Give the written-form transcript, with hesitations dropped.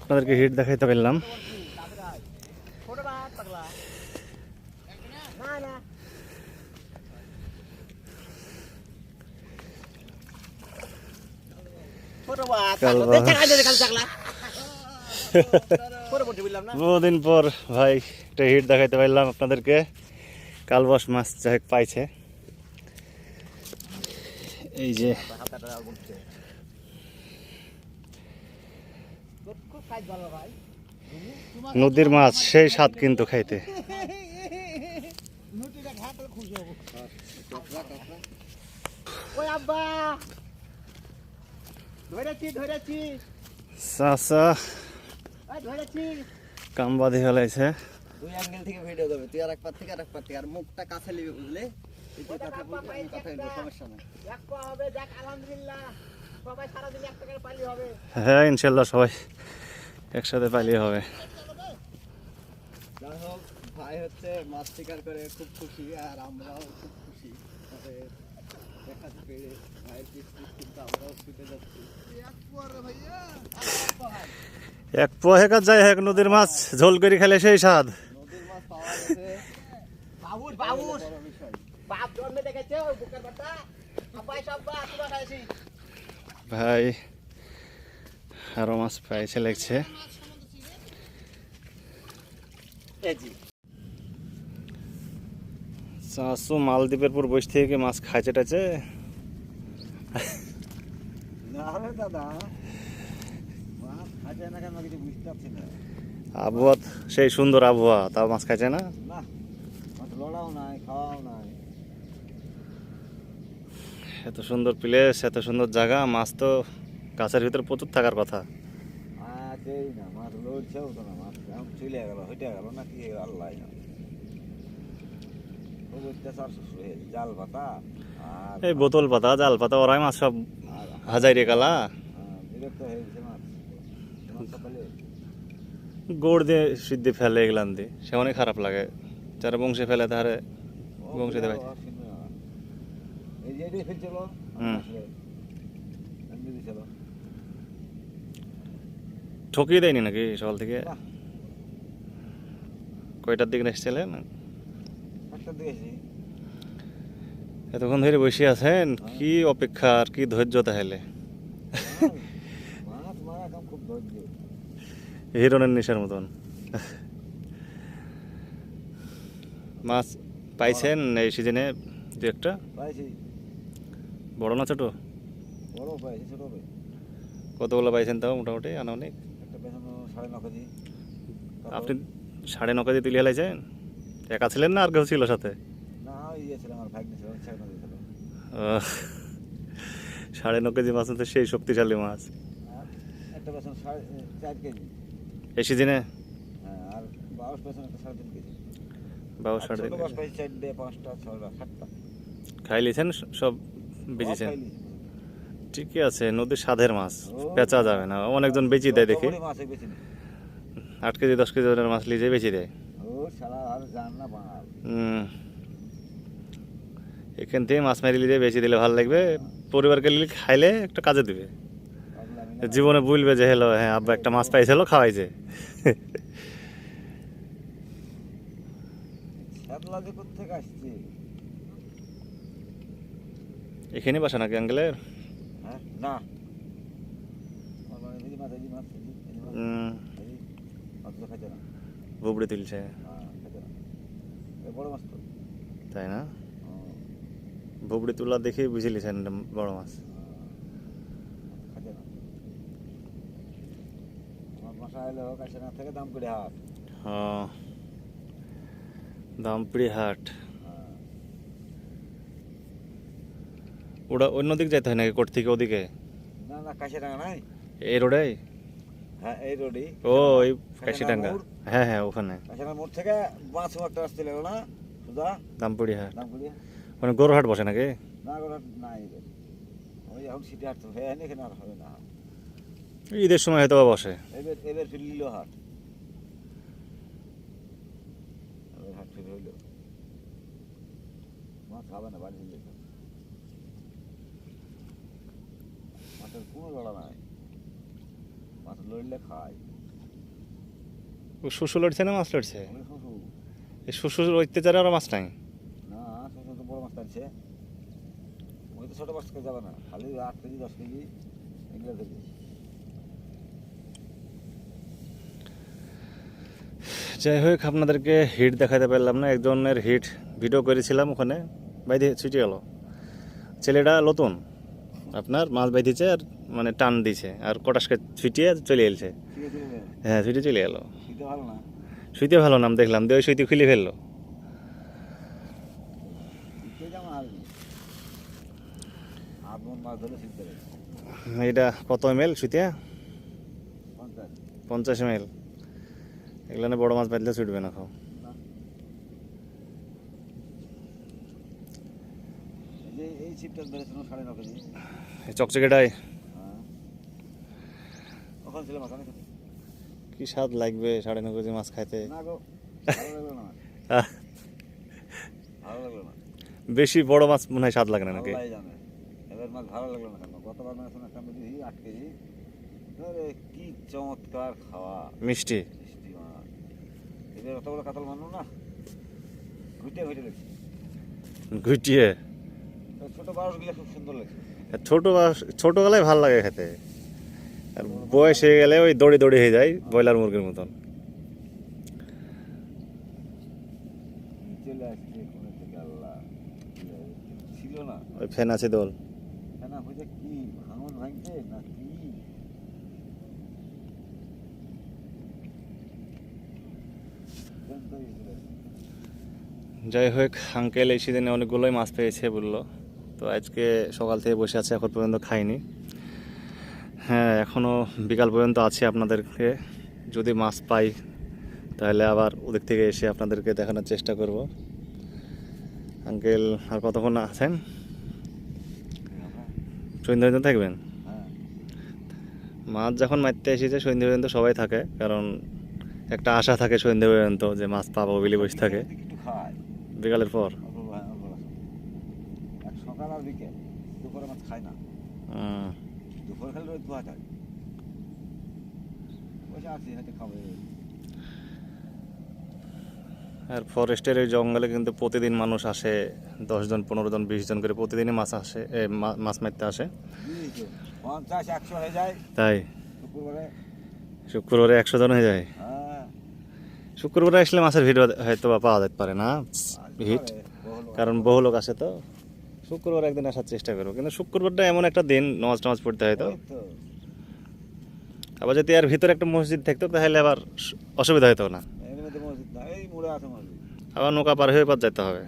আপনাদেরকে হিট দেখাইতে পারলাম। বহুদিন পর ভাই একটা হিট দেখাইতে পারলাম আপনাদেরকে। কালবাস মাছ যাই পাইছে, এই যে নদীর মাছ সেই স্বাদ কিন্তু খাইতে। চাচা কাম বাঁধি ফেলাইছে। দুই অ্যাঙ্গেল থেকে ভিডিও করবে, তুই আর এক পার থেকে আর এক পার থেকে, আর মুখটা কাছে নিবি, বুঝলে? কথা বলতে সমস্যা নাই। হ্যাঁ ইনশাল্লাহ সবাই একসাথে পাইলে হবে। যাই হোক, ভাই হচ্ছে মাছ শিকার করে খুব খুশি, আর আমরাও খুব খুশি দেখাতে পেরে। ভাইয়ের পিস কিন্তু আমরাও ছুটে যাচ্ছি। এক পোয়া হেকার যাই হোক, নদীর মাছ ঝোল করে খেলে সেই স্বাদ। নদীর মাছ পাওয়া গেছে, বড় বিষয়। ভাই আরো মাছ পাইছে লাগছে। চাচু মালদ্বীপের পর বসে থেকে মাছ খাইছে টাইছে। আবহাওয়া সেই সুন্দর আবহাওয়া, তাও মাছ খাইছে না। লড়াও নাই, খাওয়াও নাই। এত সুন্দর প্লেস, এত সুন্দর জায়গা, মাছ তো গাছের ভিতরে প্রচুর থাকার কথা। না মাছ লড়ছেও তো না, মাছ চলে গেল, হইতে গেল না কি, আল্লাহ জাল পাতা আর এই বোতল পাতা, জাল পাতা, ওরাই মাছ সব হাজাইরে কালা। বিরক্ত হয়ে গেছে মাছ। গোড় দিয়ে সিদ্ধি ফেলে এগুলান দিয়ে, সে অনেক খারাপ লাগে। যারা বংশে ফেলে তাহারে বংশে দেয়। ঠকিয়ে দেয়নি নাকি সকাল থেকে? কয়টার দিকে এসেছিলেন? এতক্ষণ ধরে বসে আছেন, কি অপেক্ষা আর কি ধৈর্য তাহলে। হিরনের নেশার মতন মাছ পাইছেন এই সিজনে? দু একটা বড় না ছোট? কতগুলো পাইছেন তাও মোটামুটি আনুমানিক? আপনি 9.5 কেজি তুলে হেলাইছেন? একা ছিলেন না আর কেউ ছিল সাথে? 9.5 কেজি মাছ তো সেই শক্তিশালী মাছ এই সিজনে। খাই লিছেন সব, বেচেছেন? ঠিকই আছে, নদীর স্বাদের মাছ বেচা যাবে না, অনেকজন বেচি দেয় দেখি। 8 কেজি 10 কেজি ওজনের মাছ লিজে বেচি দেয়। এখান থেকে মাছ মারি লিজে বেচি দিলে ভালো লাগবে, পরিবারকে লিলে খাইলে একটা কাজে দিবে, জীবনে বুঝবে যে হলো হ্যাঁ আব্বা একটা মাছ পাইছিল, খাওয়াইছে। এখানে বাসা নাকি আঙ্কেলের? না, বুবড়ি তুলছে তাই না? বুবড়ি তুলা দেখেই বুঝিলিছেন বড় মাছ। দামপুরি হাট ওটা অন্য দিক যাইতে হয় নাকি কোর্ট থেকে ওদিকে? এই রোডে? হ্যাঁ এই রোডে। ও এই কাশিডাঙ্গা, হ্যাঁ হ্যাঁ ওখানে মোড় থেকে বাস একটা আসতে লাগলো না, সুদা দামপুরি হাট। মানে গরুর হাট বসে নাকি? না গরুর হাট নাই, ওই এখন সিটি হাট তো হ্যাঁ এখানে আর হবে না। ঈদের সময় হয়তো বসে। এবার ফিরল হাট, হাট ফিরে হইল। মাছ খাবে না বাড়ি দিলে, মাছের কোনো লড়া নাই, মাছ লড়লে খায়। শুশু লড়ছে না মাছ লড়ছে? ওই শুশু। এই শুশুর অত্যাচারে আরও মাছ নাই। না শুশু তো বড় মাছ টানছে। ওই তো ছোট মাছ করে যাবে না, খালি 8 কেজি 10 কেজি এগুলো ধরবে। যাই হোক, আপনাদেরকে হিট দেখাতে পারলাম না। একজনের হিট ভিডিও করেছিলাম, ওখানে বাইরে ছুটে গেল। ছেলেটা নতুন আপনার মাছ বাইতেছে আর মানে টান দিছে আর কটাসকে ছুটিয়ে চলে এলছে। ঠিক আছে রে, হ্যাঁ, ছুটে চলে এলো। শীতে ভালো না। শুইতে ভালো নাম দেখলাম, দিয়ে ওই শুইতে খুলে ফেললো। শীতে যেমন আসবে। আগুন মাছ ধরে শীতে রে। এটা কত এমএল শুইতে? 50 50 এমএল। এগুলো বড় মাছ পাইলে ছুটবে না খাও। না। এই ছিপটা ধরেছিল 9.5 কেজি। এই চকচকেটাই হ্যাঁ। ওখানে ছিল মাছ অনেক। কি স্বাদ লাগবে 9.5 কেজি মাছ খাইতে। না গো, ভালো লাগলো না। আহ, ভালো লাগলো না। বেশি বড় মাছ মনে হয় স্বাদ লাগে না নাকি? আল্লাহই জানে। এবার মাছ ভালো লাগলো না কেন? গতবার মাছ একটা বেশি 8 কেজি। আরে কি চমৎকার খাওয়া, মিষ্টি মিষ্টি মাছ। এবার অত বড় কাতল মানো না, ঘুটে ঘুটে লাগছে। ঘুটিয়ে। ছোট বারোশগুলো খুব সুন্দর লাগছে। ছোটবেলায় ভাল লাগে খেতে, আর বয়স হয়ে গেলে ওই দড়ি দড়ি হয়ে যায় ব্রয়লার মুরগির মতন। চলে আসছে কোনে থেকে আল্লাহ, ছিল না। ওই ফ্যান আছে দোল। কেন হয়েছে কি ভাঙন ভাঙছে না কি? যাই হোক, আঙ্কেল এই সিজনে অনেকগুলোই মাছ পেয়েছে বললো, তো আজকে সকাল থেকে বসে আছে, এখন পর্যন্ত খাইনি। হ্যাঁ, এখনও বিকাল পর্যন্ত আছে। আপনাদেরকে যদি মাছ পাই তাহলে আবার ওদিক থেকে এসে আপনাদেরকে দেখানোর চেষ্টা করব। আঙ্কেল আর কতক্ষণ আছেন? সন্ধ্যা পর্যন্ত থাকবেন? হ্যাঁ, মাছ যখন মারতে এসেছে সন্ধ্যা পর্যন্ত সবাই থাকে, কারণ একটা আশা থাকে সন্ধ্যা পর্যন্ত যে মাছ পাবো বলে বসে থাকে। একটু খায় বিকালের পর এক সকাল আর বিকেল, দুপুরে মাছ খায় না। দুপুর খালি রোদ ধোয়া যায়। বসে আছি হয়তো খাবে। আর ফরেস্টের ওই জঙ্গলে কিন্তু প্রতিদিন মানুষ আসে, 10 জন 15 জন 20 জন করে প্রতিদিনই মাছ আসে, মাছ মারতে আসে। 50-100 হয়ে যায় তাই শুক্রবারে। শুক্রবারে 100 জন হয়ে যায়। হ্যাঁ, শুক্রবারে আসলে মাছের ভিড় হয়তো বা পাওয়া যেতে পারে না, ভিড়, কারণ বহু লোক আসে। তো শুক্রবার একদিন আসার চেষ্টা করবো, কিন্তু শুক্রবারটা এমন একটা দিন নামাজ টামাজ পড়তে হয়। তো আবার যদি এর ভিতরে একটা মসজিদ থাকতো তাহলে আবার অসুবিধা হতো না, এর মধ্যে মসজিদ না, এই মোড়ে আছে মসজিদ। আবার নৌকা পার হয়ে পার যেতে হবে।